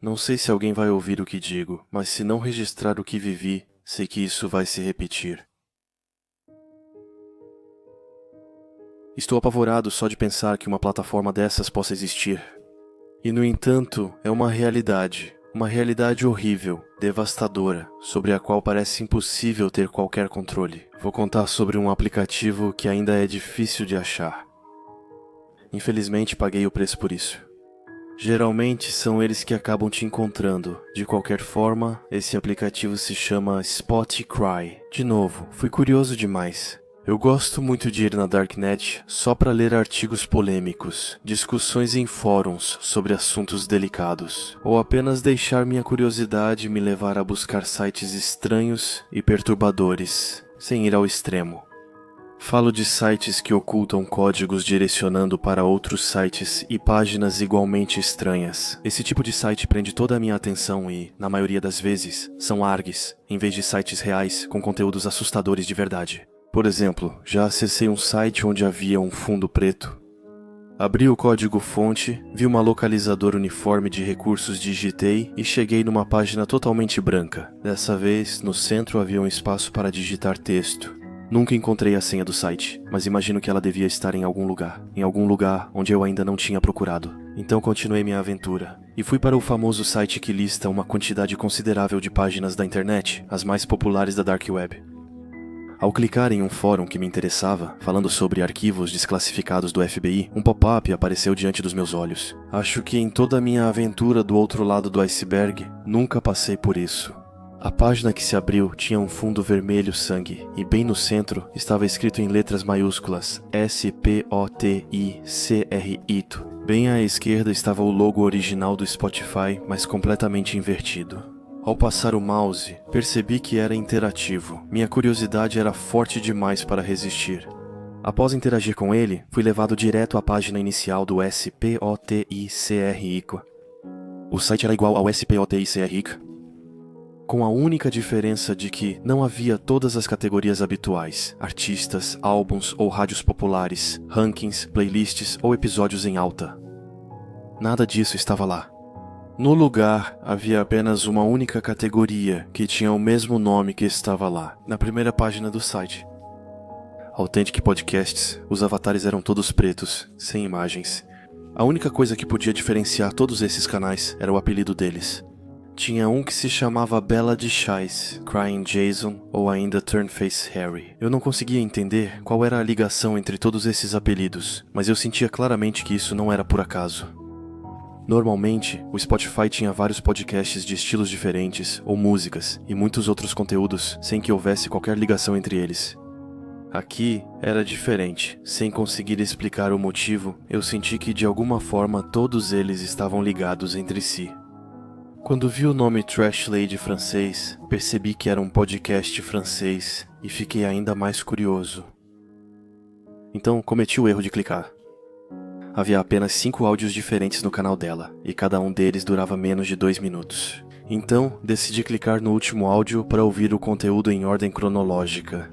Não sei se alguém vai ouvir o que digo, mas se não registrar o que vivi, sei que isso vai se repetir. Estou apavorado só de pensar que uma plataforma dessas possa existir. E no entanto, é uma realidade horrível, devastadora, sobre a qual parece impossível ter qualquer controle. Vou contar sobre um aplicativo que ainda é difícil de achar. Infelizmente, paguei o preço por isso. Geralmente são eles que acabam te encontrando. De qualquer forma, esse aplicativo se chama Spotify. De novo, fui curioso demais. Eu gosto muito de ir na Darknet só para ler artigos polêmicos, discussões em fóruns sobre assuntos delicados, ou apenas deixar minha curiosidade me levar a buscar sites estranhos e perturbadores, sem ir ao extremo. Falo de sites que ocultam códigos direcionando para outros sites e páginas igualmente estranhas. Esse tipo de site prende toda a minha atenção e, na maioria das vezes, são ARGs, em vez de sites reais com conteúdos assustadores de verdade. Por exemplo, já acessei um site onde havia um fundo preto. Abri o código-fonte, vi uma localizadora uniforme de recursos, digitei e cheguei numa página totalmente branca. Dessa vez, no centro havia um espaço para digitar texto. Nunca encontrei a senha do site, mas imagino que ela devia estar em algum lugar onde eu ainda não tinha procurado. Então continuei minha aventura, e fui para o famoso site que lista uma quantidade considerável de páginas da internet, as mais populares da Dark Web. Ao clicar em um fórum que me interessava, falando sobre arquivos desclassificados do FBI, um pop-up apareceu diante dos meus olhos. Acho que em toda a minha aventura do outro lado do iceberg, nunca passei por isso. A página que se abriu tinha um fundo vermelho sangue, e bem no centro estava escrito em letras maiúsculas SPOTICRITO. Bem à esquerda estava o logo original do Spotify, mas completamente invertido. Ao passar o mouse, percebi que era interativo. Minha curiosidade era forte demais para resistir. Após interagir com ele, fui levado direto à página inicial do SPOTICRICO. O site era igual ao SPOTICRICO, com a única diferença de que não havia todas as categorias habituais, artistas, álbuns ou rádios populares, rankings, playlists ou episódios em alta. Nada disso estava lá. No lugar, havia apenas uma única categoria que tinha o mesmo nome que estava lá, na primeira página do site. Authentic Podcasts, os avatares eram todos pretos, sem imagens. A única coisa que podia diferenciar todos esses canais era o apelido deles. Tinha um que se chamava Bella de Chais, Crying Jason ou ainda Turnface Harry. Eu não conseguia entender qual era a ligação entre todos esses apelidos, mas eu sentia claramente que isso não era por acaso. Normalmente, o Spotify tinha vários podcasts de estilos diferentes, ou músicas, e muitos outros conteúdos, sem que houvesse qualquer ligação entre eles. Aqui era diferente. Sem conseguir explicar o motivo, eu senti que de alguma forma todos eles estavam ligados entre si. Quando vi o nome Trash Lady francês, percebi que era um podcast francês e fiquei ainda mais curioso. Então cometi o erro de clicar. Havia apenas 5 áudios diferentes no canal dela, e cada um deles durava menos de 2 minutos. Então decidi clicar no último áudio para ouvir o conteúdo em ordem cronológica.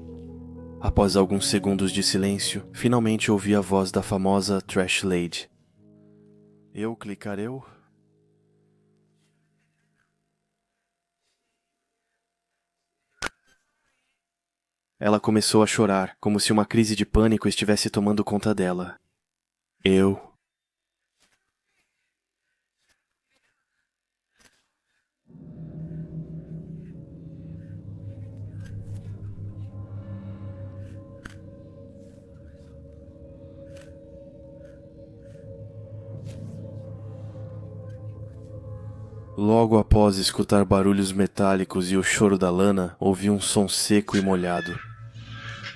Após alguns segundos de silêncio, finalmente ouvi a voz da famosa Trash Lady. Eu clicar eu? Ela começou a chorar, como se uma crise de pânico estivesse tomando conta dela. Eu. Logo após escutar barulhos metálicos e o choro da Lana, ouvi um som seco e molhado.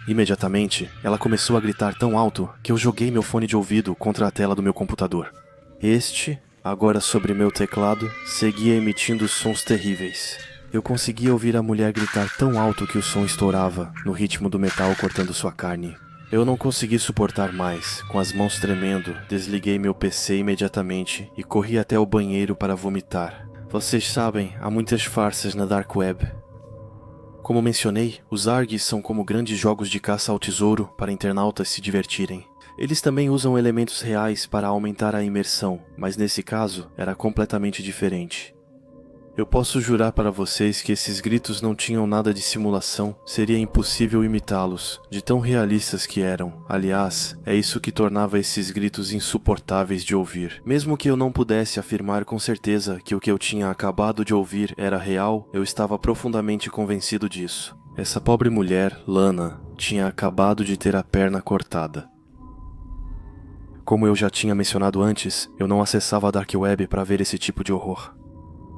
Imediatamente, ela começou a gritar tão alto que eu joguei meu fone de ouvido contra a tela do meu computador. Este, agora sobre meu teclado, seguia emitindo sons terríveis. Eu conseguia ouvir a mulher gritar tão alto que o som estourava, no ritmo do metal cortando sua carne. Eu não consegui suportar mais. Com as mãos tremendo, desliguei meu PC imediatamente e corri até o banheiro para vomitar. Vocês sabem, há muitas farsas na Dark Web. Como mencionei, os ARGs são como grandes jogos de caça ao tesouro para internautas se divertirem. Eles também usam elementos reais para aumentar a imersão, mas nesse caso era completamente diferente. Eu posso jurar para vocês que esses gritos não tinham nada de simulação, seria impossível imitá-los, de tão realistas que eram. Aliás, é isso que tornava esses gritos insuportáveis de ouvir. Mesmo que eu não pudesse afirmar com certeza que o que eu tinha acabado de ouvir era real, eu estava profundamente convencido disso. Essa pobre mulher, Lana, tinha acabado de ter a perna cortada. Como eu já tinha mencionado antes, eu não acessava a Dark Web para ver esse tipo de horror.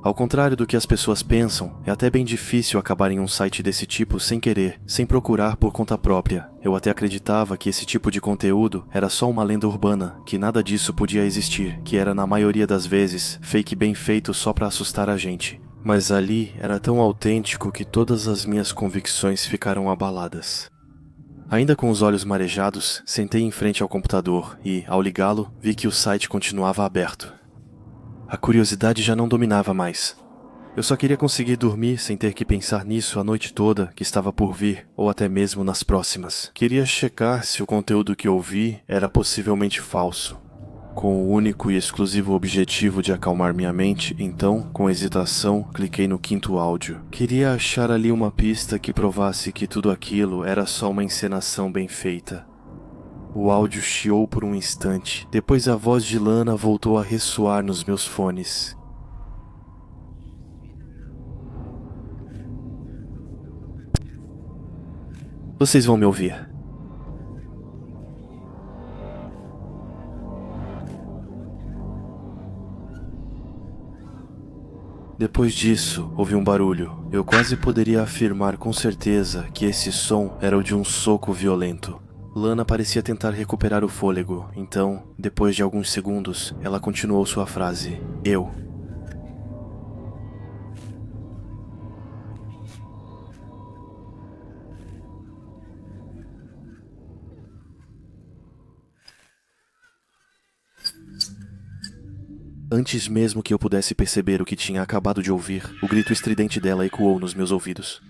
Ao contrário do que as pessoas pensam, é até bem difícil acabar em um site desse tipo sem querer, sem procurar por conta própria. Eu até acreditava que esse tipo de conteúdo era só uma lenda urbana, que nada disso podia existir, que era na maioria das vezes fake bem feito só para assustar a gente. Mas ali era tão autêntico que todas as minhas convicções ficaram abaladas. Ainda com os olhos marejados, sentei em frente ao computador e, ao ligá-lo, vi que o site continuava aberto. A curiosidade já não dominava mais. Eu só queria conseguir dormir sem ter que pensar nisso a noite toda que estava por vir, ou até mesmo nas próximas. Queria checar se o conteúdo que ouvi era possivelmente falso. Com o único e exclusivo objetivo de acalmar minha mente, então, com hesitação, cliquei no 5º áudio. Queria achar ali uma pista que provasse que tudo aquilo era só uma encenação bem feita. O áudio chiou por um instante, depois a voz de Lana voltou a ressoar nos meus fones. Vocês vão me ouvir. Depois disso, houve um barulho. Eu quase poderia afirmar com certeza que esse som era o de um soco violento. Lana parecia tentar recuperar o fôlego, então, depois de alguns segundos, ela continuou sua frase. Eu. Antes mesmo que eu pudesse perceber o que tinha acabado de ouvir, o grito estridente dela ecoou nos meus ouvidos.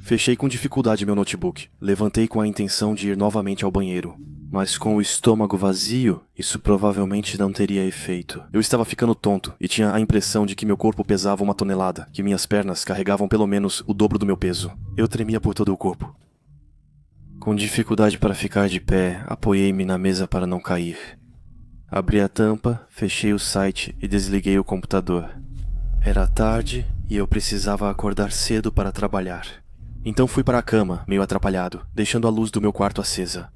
Fechei com dificuldade meu notebook. Levantei com a intenção de ir novamente ao banheiro. Mas com o estômago vazio, isso provavelmente não teria efeito. Eu estava ficando tonto e tinha a impressão de que meu corpo pesava 1 tonelada, que minhas pernas carregavam pelo menos o dobro do meu peso. Eu tremia por todo o corpo. Com dificuldade para ficar de pé, apoiei-me na mesa para não cair. Abri a tampa, fechei o site e desliguei o computador. Era tarde e eu precisava acordar cedo para trabalhar. Então fui para a cama, meio atrapalhado, deixando a luz do meu quarto acesa.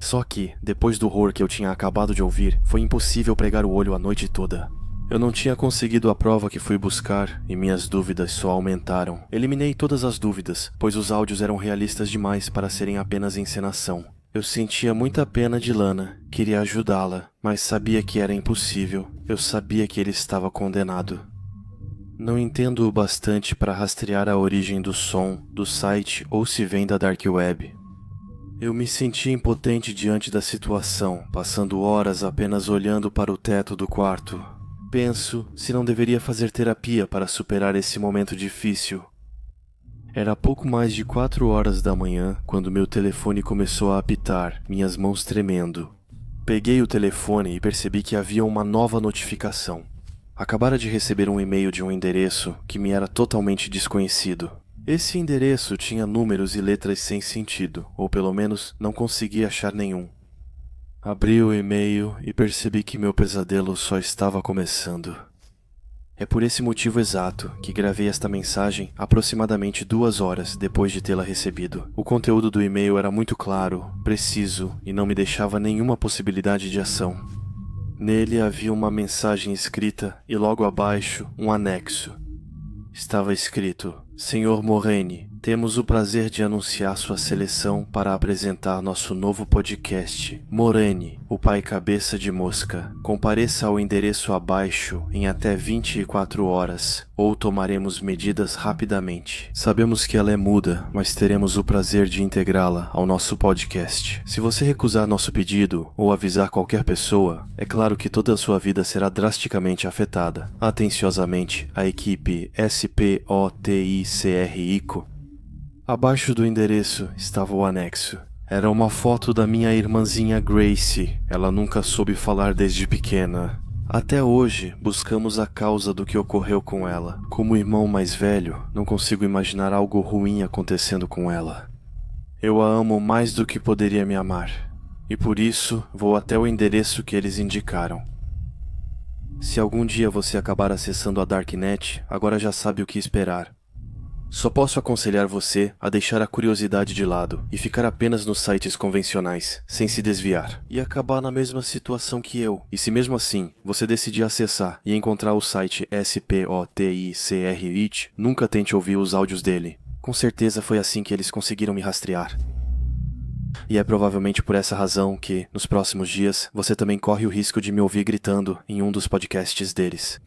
Só que, depois do horror que eu tinha acabado de ouvir, foi impossível pregar o olho a noite toda. Eu não tinha conseguido a prova que fui buscar e minhas dúvidas só aumentaram. Eliminei todas as dúvidas, pois os áudios eram realistas demais para serem apenas encenação. Eu sentia muita pena de Lana, queria ajudá-la, mas sabia que era impossível. Eu sabia que ele estava condenado. Não entendo o bastante para rastrear a origem do som, do site ou se vem da Dark Web. Eu me senti impotente diante da situação, passando horas apenas olhando para o teto do quarto. Penso se não deveria fazer terapia para superar esse momento difícil. Era pouco mais de 4 horas da manhã quando meu telefone começou a apitar, minhas mãos tremendo. Peguei o telefone e percebi que havia uma nova notificação. Acabara de receber um e-mail de um endereço que me era totalmente desconhecido. Esse endereço tinha números e letras sem sentido, ou pelo menos não consegui achar nenhum. Abri o e-mail e percebi que meu pesadelo só estava começando. É por esse motivo exato que gravei esta mensagem aproximadamente 2 horas depois de tê-la recebido. O conteúdo do e-mail era muito claro, preciso e não me deixava nenhuma possibilidade de ação. Nele havia uma mensagem escrita e logo abaixo um anexo. Estava escrito: Senhor Morene, temos o prazer de anunciar sua seleção para apresentar nosso novo podcast, Morene, o Pai Cabeça de Mosca. Compareça ao endereço abaixo em até 24 horas, ou tomaremos medidas rapidamente. Sabemos que ela é muda, mas teremos o prazer de integrá-la ao nosso podcast. Se você recusar nosso pedido ou avisar qualquer pessoa, é claro que toda a sua vida será drasticamente afetada. Atenciosamente, a equipe SPOTICRICO. Abaixo do endereço estava o anexo. Era uma foto da minha irmãzinha Gracie. Ela nunca soube falar desde pequena. Até hoje, buscamos a causa do que ocorreu com ela. Como irmão mais velho, não consigo imaginar algo ruim acontecendo com ela. Eu a amo mais do que poderia me amar, e por isso vou até o endereço que eles indicaram. Se algum dia você acabar acessando a Darknet, agora já sabe o que esperar. Só posso aconselhar você a deixar a curiosidade de lado e ficar apenas nos sites convencionais, sem se desviar, e acabar na mesma situação que eu. E se mesmo assim você decidir acessar e encontrar o site SPOTICRIT, nunca tente ouvir os áudios dele. Com certeza foi assim que eles conseguiram me rastrear. E é provavelmente por essa razão que, nos próximos dias, você também corre o risco de me ouvir gritando em um dos podcasts deles.